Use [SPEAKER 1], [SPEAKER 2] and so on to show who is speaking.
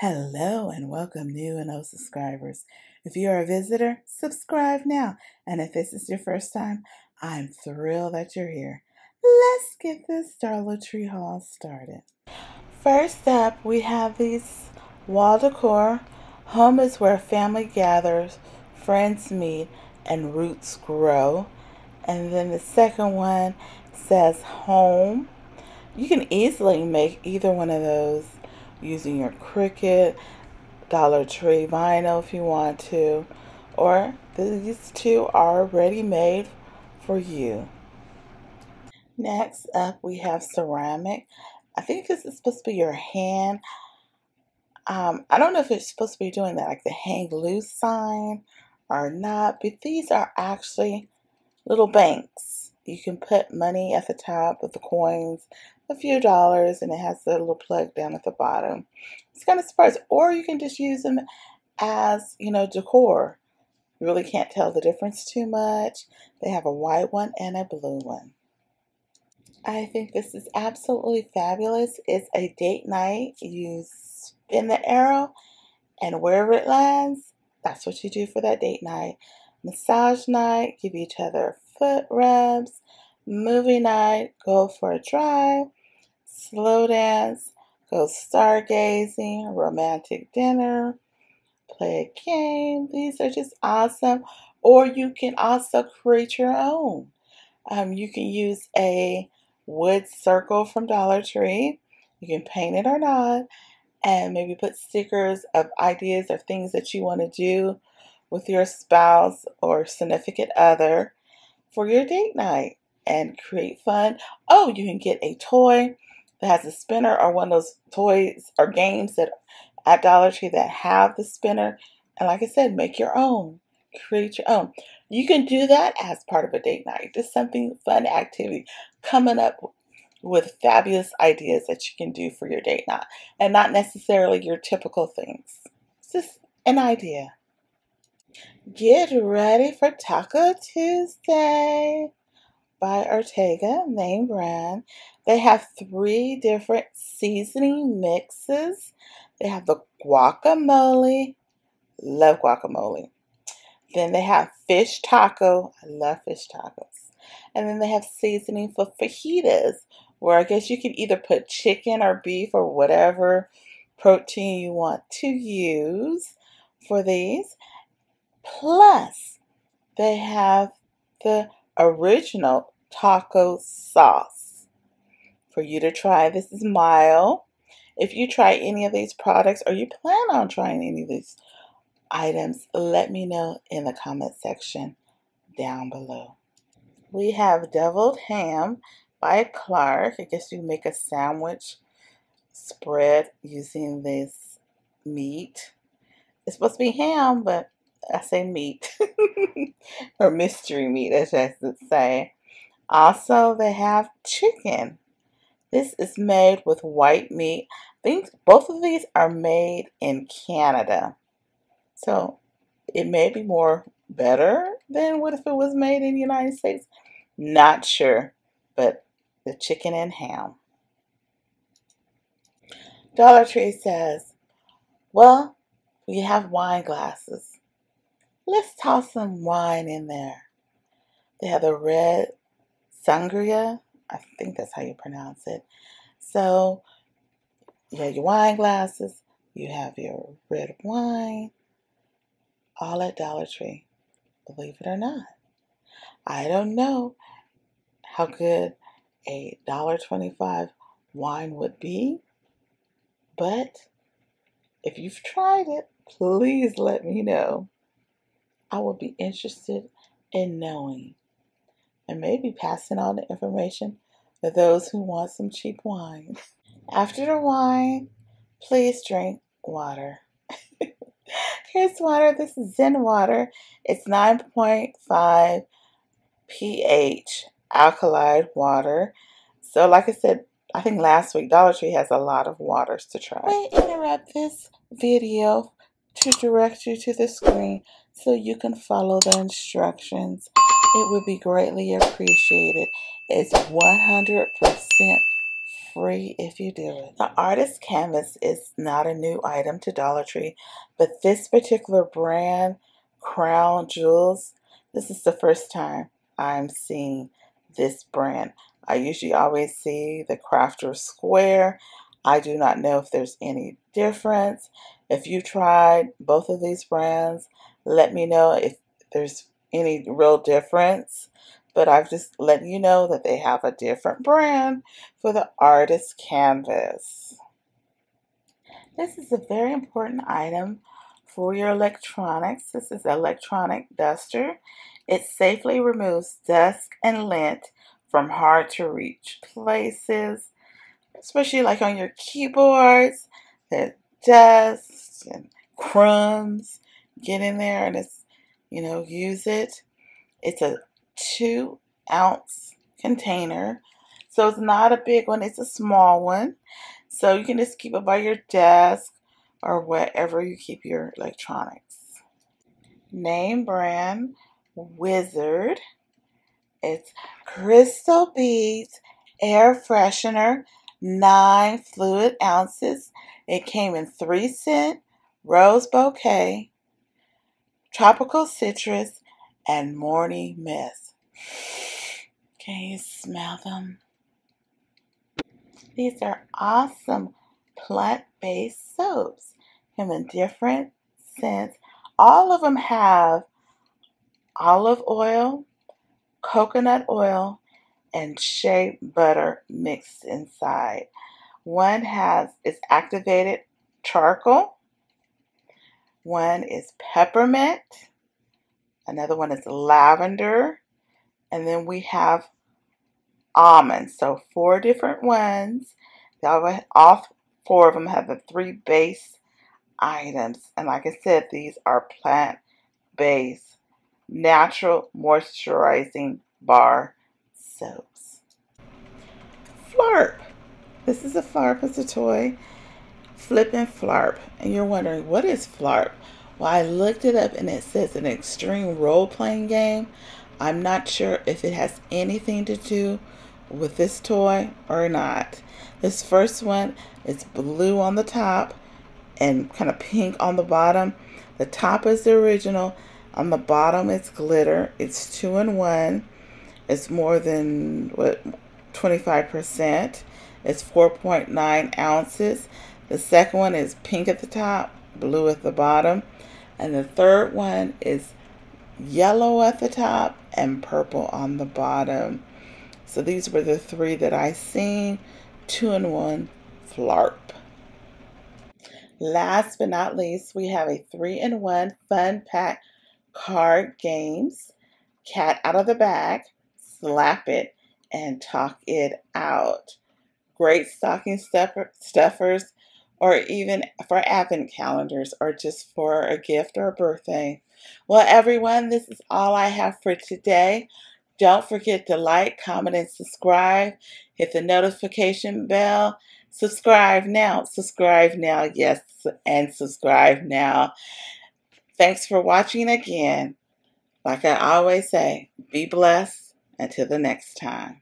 [SPEAKER 1] Hello and welcome new and old subscribers. If you are a visitor, subscribe now. And if this is your first time, I'm thrilled that you're here. Let's get this Dollar Tree haul started. First up, we have these wall decor. Home is where family gathers, friends meet, and roots grow. And then the second one says home. You can easily make either one of those using your Cricut, Dollar Tree vinyl if you want to, or these two are ready made for you. Next up we have ceramic. I think this is supposed to be your hand. I don't know if it's supposed to be doing that like the hang loose sign or not, but these are actually little banks. You can put money at the top of the coins, a few dollars, and it has the little plug down at the bottom. It's kind of surprising. Or you can just use them as, decor. You really can't tell the difference too much. They have a white one and a blue one. I think this is absolutely fabulous. It's a date night. You spin the arrow, and wherever it lands, that's what you do for that date night. Massage night, give each other foot rubs. Movie night, go for a drive. Slow dance, go stargazing. Romantic dinner, play a game. These are just awesome. Or you can also create your own. You can use a wood circle from Dollar Tree. You can paint it or not, and maybe put stickers of ideas of things that you want to do with your spouse or significant other for your date night and create fun. Oh, you can get a toy that has a spinner or one of those toys or games that at Dollar Tree that have the spinner. And like I said, make your own. Create your own. You can do that as part of a date night. Just something fun activity. Coming up with fabulous ideas that you can do for your date night. And not necessarily your typical things. It's just an idea. Get ready for Taco Tuesday by Ortega, name brand. They have 3 different seasoning mixes. They have the guacamole. Love guacamole. Then they have fish taco. I love fish tacos. And then they have seasoning for fajitas, where I guess you can either put chicken or beef or whatever protein you want to use for these. Plus, they have the original taco sauce for you to try. This is mild. If you try any of these products or you plan on trying any of these items, let me know in the comment section down below. We have deviled ham by Clark. I guess you make a sandwich spread using this meat. It's supposed to be ham, but I say meat. Or mystery meat, as I should say. Also, they have chicken. This is made with white meat. I think both of these are made in Canada. So it may be more better than what if it was made in the United States. Not sure, but the chicken and ham. Dollar Tree says, well, we have wine glasses. Let's toss some wine in there. They have the red sangria. I think that's how you pronounce it. So you have your wine glasses. You have your red wine. All at Dollar Tree. Believe it or not. I don't know how good a $1.25 wine would be, but if you've tried it, please let me know. I would be interested in knowing and maybe passing on the information to those who want some cheap wine. After the wine, please drink water. Here's water. This is Zen water. It's 9.5 pH alkaline water. So like I said, I think last week, Dollar Tree has a lot of waters to try. We interrupt this video to direct you to the screen so you can follow the instructions. It would be greatly appreciated. It's 100% free if you do it. The artist canvas is not a new item to Dollar Tree, but this particular brand, Crown Jewels, this is the first time I'm seeing this brand. I usually always see the Crafter Square. I do not know if there's any difference. If you tried both of these brands, let me know if there's any real difference. But I've just letting you know that they have a different brand for the artist canvas. This is a very important item for your electronics. This is an electronic duster. It safely removes dust and lint from hard to reach places, especially like on your keyboards. The dust and crumbs get in there and use it. It's a 2-ounce container. So it's not a big one, it's a small one. So you can just keep it by your desk or wherever you keep your electronics. Name brand, Wizard. It's Crystal Beads Air Freshener, 9 fluid ounces. It came in 3 scent, Rose Bouquet, Tropical Citrus, and Morning Mist. Can you smell them? These are awesome plant-based soaps. Come in different scents. All of them have olive oil, coconut oil, and shea butter mixed inside. One is activated charcoal. One is peppermint. Another one is lavender. And then we have almonds. So 4 different ones. All 4 of them have the 3 base items. And like I said, these are plant-based, natural moisturizing bar soaps. Flarp. This is a Flarp. It's a toy. Flip and Flarp. And you're wondering, what is Flarp? Well, I looked it up and it says an extreme role-playing game. I'm not sure if it has anything to do with this toy or not. This first one is blue on the top and kind of pink on the bottom. The top is the original. On the bottom it's glitter. It's 2-in-1. It's more than 25%. It's 4.9 ounces. The second one is pink at the top, blue at the bottom. And the third one is yellow at the top and purple on the bottom. So these were the 3 that I seen. 2-in-1 Flarp. Last but not least, we have a 3-in-1 fun pack card games. Cat out of the bag, slap it, and talk it out. Great stocking stuffers, or even for advent calendars, or just for a gift or a birthday. Well, everyone, this is all I have for today. Don't forget to like, comment, and subscribe. Hit the notification bell. Subscribe now. Subscribe now. Yes, and subscribe now. Thanks for watching again. Like I always say, be blessed until the next time.